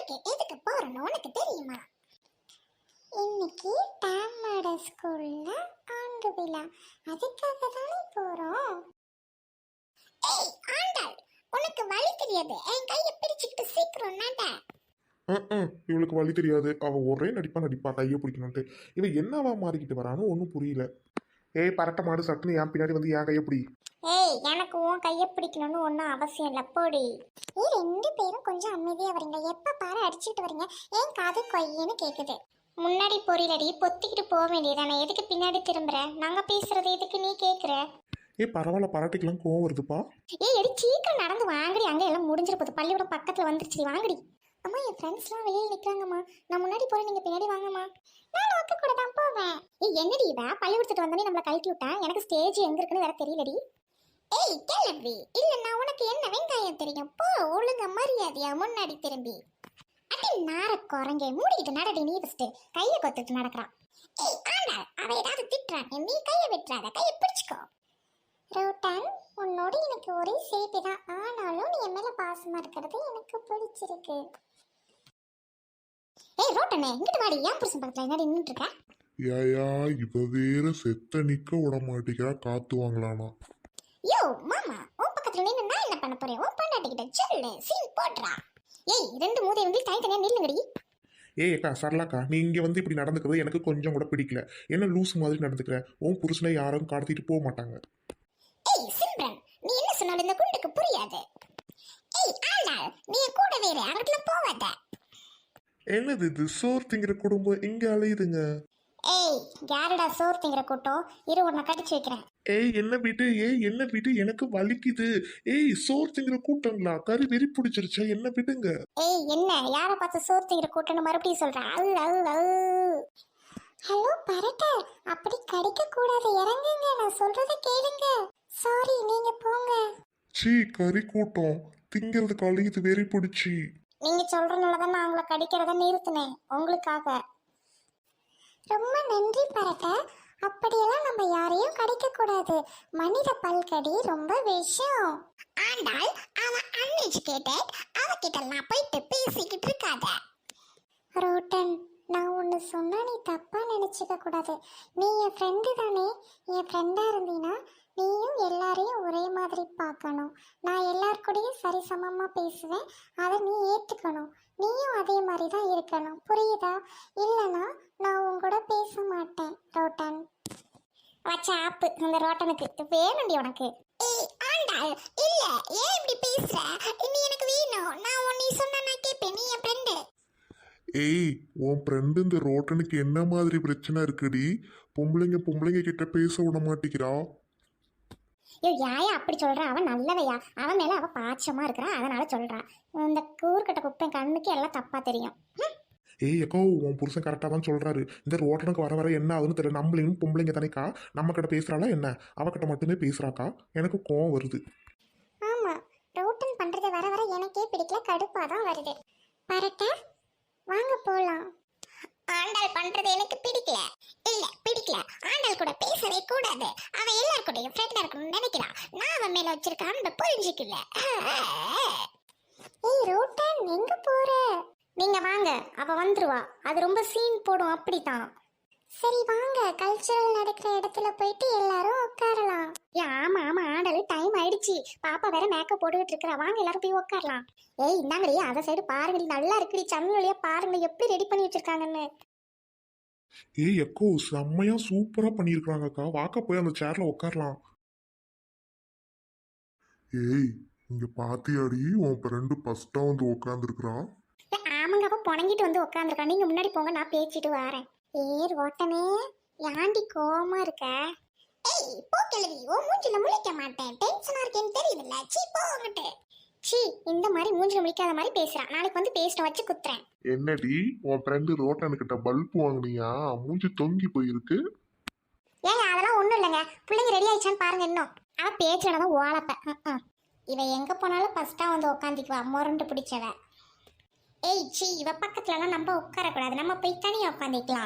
Market எதுக்கு போறோம்னு உனக்கு தெரியுமா? இன்னைக்கு டாமோட ஸ்கூல்ல ஆண்டு விழா, அதுக்காக தானே போறோம். ஏய் ஆண்டாள், உனக்கு வழி தெரியாது, என் கையை பிடிச்சிக்கிட்டு சீக்கிரம் நட. இவளுக்கு வழி தெரியாது. அவ ஒரே நடிப்பா கையை பிடிக்கணும்ட்டு. இவ என்னவா மாறிக்கிட்டு வரான்னு ஒன்றும் புரியல. ஏய் பரட்ட மாடு சட்டுன்னு என் பின்னாடி வந்து என் கையை பிடி. ஏய் எனக்கு உன் கையை பிடிக்கணும்னு ஒன்றும் அவசியம் இல்லை, போடி. ஏய் ரெண்டு பேரும் கொஞ்சம் அமைதியா வரீங்க, எப்ப பாரு அடிச்சுட்டு வரீங்க, ஏன் காது கொய்யன்னு கேக்குது. முன்னாடி பொரியலடி, பொத்திக்கிட்டு போக வேண்டியதானே, எதுக்கு பின்னாடி திரும்புற? நாங்க பேசுறது எதுக்கு நீ கேக்குற? ஏய் பரவாயில்ல, பரட்டிக்கலாம், கோவம் வருதுப்பா. ஏய் எடி சீக்கிரம் நடந்து வாங்கடி, அங்க எல்லாம் முடிஞ்சிட போகுது, பள்ளியோட பக்கத்துல வந்துருச்சு, வாங்கடி. அம்மா என் ஃப்ரெண்ட்ஸ்லாம் வெளியே நிற்கிறாங்கம்மா, நான் முன்னாடி போகிறேன், நீங்கள் பின்னாடி வாங்கம்மா. நான் ஒக்க கூட தான் போவேன். ஏய் என்னடி இவ பள்ளிக்கூடத்துட்டு வந்தோடனே நம்மளை கழட்டி விட்டேன், எனக்கு ஸ்டேஜ் எங்கே இருக்குன்னு வேற தெரியலடி. ஏய் கிளம்பி இல்லைன்னா உனக்கு என்ன வெங்காயம் தெரியும், போ ஒழுங்க மரியாதையா முன்னாடி திரும்பி. அடி நார குரங்கே, மூடிக்கிட்டு நடடி, நீ ஃபஸ்ட்டு கையை கொத்துட்டு நடக்கிறான். ஏய் ஆண்டா, அவ ஏதாவது திட்டுறாங்க, நீ கையை விட்டுறாத, கையை பிடிச்சிக்கோ. ரோட்டன், உன்னோட எனக்கு ஒரே சேஃபி தான், ஆனாலும் நீ என் மேல பாசமா இருக்கிறது எனக்கு பிடிச்சிருக்கு. ஏய் ரோட்டனே, இங்கிட்டு வாடி, ஏன் புருஷன் பக்கத்துல என்னடி நின்னுட்டு இருக்க? ஏயா இவ வேற செத்த நிக்க விட மாட்டேங்கிறா, காத்து வாங்கலானா? யோ மாமா, உன் பக்கத்துல நின்னு நான் என்ன பண்ண போறேன்? உன் பொண்டாட்டிக்கிட்ட சொல்லு, சீன் போடுறா. ஏய் ரெண்டு மூதை வந்து தனித்தனியா நில்லுங்கடி. ஏய் அக்கா சரளாக்கா, நீ இங்க வந்து இப்படி நடந்துக்கிறது எனக்கு கொஞ்சம் கூட பிடிக்கல. என்ன லூஸ் மாதிரி நடந்துக்கிற? உன் புருஷனை யாரும் கடத்திட்டு போக மாட்டாங்க. ஏய் சிம்ரன், நீ என்ன சொன்னாலும் இந்த குண்டுக்கு புரியாது. ஏய் ஆண்டா, நீ கூட வேற அங்கட்ல போவாத. என்னது இது, சோர் திங்கிற குடும்பம் இங்க அலையுதுங்க. ஏய் யாருடா சோர் திங்கிற கூட்டம், இரு உன்னை கடிச்சு வைக்கிறேன். ஏய் என்ன விட்டு எனக்கு வலிக்குது. ஏய் சோர் திங்கிற கூட்டங்களா, கறி வெறி பிடிச்சிருச்சா, என்ன விடுங்க. ஏய் என்ன யார பார்த்து சோர் திங்கிற கூட்டம்னு மறுபடியும் சொல்றேன். ஹலோ பரட்ட, அப்படி கடிக்க கூடாது, இறங்குங்க, நான் சொல்றத கேளுங்க. சாரி, நீங்க போங்க. சீ கறி கூட்டம் திங்கிறதுக்கு அலையுது வெறி பிடிச்சி. நீங்க சொல்றதுனாலதான் நான் உங்களை கடிக்கிறத நிறுத்தினேன், உங்களுக்காக. ரொம்ப நன்றி பரட்ட, அப்படியெல்லாம் நம்ம யாரையும் கடிக்க கூடாது, மனித பல்கடி ரொம்ப விஷயம். ஆண்டாள் அவன் அன்எஜுகேட்டட், அவகிட்ட நான் போயிட்டு பேசிக்கிட்டு இருக்காத. ரோட்டன், நான் ஒன்று சொன்னா நீ தப்பா நினைச்சுக்க கூடாது. நீ என் ஃப்ரெண்டு தானே, என் ஃப்ரெண்டா இருந்தீன்னா நீயும் எல்லாரையும் ஒரே மாதிரி பார்க்கணும். நான் எல்லாருக்கூடையும் சரிசமமாக பேசுவேன், அதை நீ ஏற்றுக்கணும். நீயும் அதே மாதிரி தான் இருக்கணும், புரியுதா? இல்லைனா நான் உன் கூட பேச மாட்டேன். ரோட்டன் வச்ச ஆப்பு அந்த ரோட்டனுக்கு வேணுண்டி உனக்கு. ஏய் ஆண்டாள், இல்ல ஏன் இப்படி பேசுற? நீ எனக்கு வேணும், நான் உன்னை சொன்னா நான் கேட்பேன், நீ என் ஃப்ரெண்டு. ஏய் உன் ஃப்ரெண்டு இந்த ரோட்டனுக்கு என்ன மாதிரி பிரச்சனை இருக்குடி? பொம்பளைங்க கிட்ட பேச விட மாட்டேங்கிறா. ஐயோ யாயா அப்படி சொல்றா? அவன் நல்லவையா, அவன் மேல அவ பாச்சமா இருக்கிறா, அதனால சொல்றா. இந்த கூறுகட்ட குப்பை கண்ணுக்கு எல்லாம் தப்பா தெரியும். ஏய் அக்கா, உன் புருஷன் கரெக்டாக தான் சொல்றாரு. இந்த ரோட்டனுக்கு வர என்ன ஆகுதுன்னு தெரியல. நம்மளையும் பொம்பளைங்க தானேக்கா, நம்ம கிட்ட பேசுறாளா என்ன? அவகிட்ட மட்டுமே பேசுறாக்கா, எனக்கு கோவம் வருது. ஆமா, ரோட்டன் பண்றதை வர வர எனக்கே பிடிக்கல, கடுப்பா தான் வருது. பரட்டா வாங்க போலாம். ஆண்டாள் பண்றது எனக்கு பிடிக்கல. இல்ல பிடிக்கல, ஆண்டாள் கூட பேசவே கூடாது, அவ எல்லார் கூடயும் ஃப்ரெண்டா இருக்கணும்னு நினைக்கிறா, நான் அவன் மேல வச்சிருக்க அன்பை புரிஞ்சுக்கல. ஏய் ரோட்டன், எங்க போற? நீங்க வாங்க, அவ வந்துருவா, அது ரொம்ப சீன் போடும், அப்படித்தான். சரி வாங்க, கல்ச்சரல் நடக்கிற இடத்துல போயிட்டு எல்லாரும் உட்காரலாம். ஆமா ஆமா ஆண்டாள், டைம் ஆயிடுச்சு, பாப்பா வேற மேக்கப் போட்டுக்கிட்டு இருக்கிறா, வாங்க எல்லாரும் போய் உட்காரலாம். ஏய் இந்தாங்கடி, அதை சைடு பாருங்கடி, நல்லா இருக்குடி, சன்னல் வழியா பாருங்க எப்படி ரெடி பண்ணி வச்சிருக்காங்கன்னு. ஏய் எக்கோ, செம்மையா சூப்பரா பண்ணியிருக்காங்கக்கா, வாக்க போய் அந்த சேர்ல உட்காரலாம். ஏய் இங்க பாத்தியாடி, உன் ஃப்ரெண்டு ஃபர்ஸ்டா வந்து உட்காந்துருக்குறா. ஆமாங்க, அப்ப புணங்கிட்டு வந்து உட்காந்துருக்கா, நீங்க முன்னாடி போங்க, நான் பேசிட்டு வரேன். ஏர் ஓட்டனே, யாண்டி கோவமா இருக்க? ஏய் போ கிளவி, ஓ மூஞ்சில முழிக்க மாட்டேன், டென்ஷனா இருக்கேன்னு தெரியுதுல்ல, சீ போங்கட்டு. சீ இந்த மாதிரி மூஞ்சில முழிக்காத மாதிரி பேசுறான், நாளைக்கு வந்து பேசிட்டு வச்சு குத்துறேன். என்னடி உன் ஃப்ரெண்டு ரோட்டனுக்கிட்ட பல்ப் வாங்கினியா? மூஞ்சி தொங்கி போயிருக்கு. ஏங்க அதெல்லாம் ஒண்ணும் இல்லைங்க, பிள்ளைங்க ரெடி ஆயிடுச்சான்னு பாருங்க. இன்னும் அவ பேச்சுலதான் ஓலப்ப. இவ எங்க போனாலும் ஃபர்ஸ்டா வந்து உட்காந்துக்குவா, முரண்டு பிடிச்சவ. ஏய் சீ, இவ பக்கத்துலலாம் நம்ம உட்காரக்கூடாது, நம்ம போய் தனியா உட்காந்துக்கலாம்.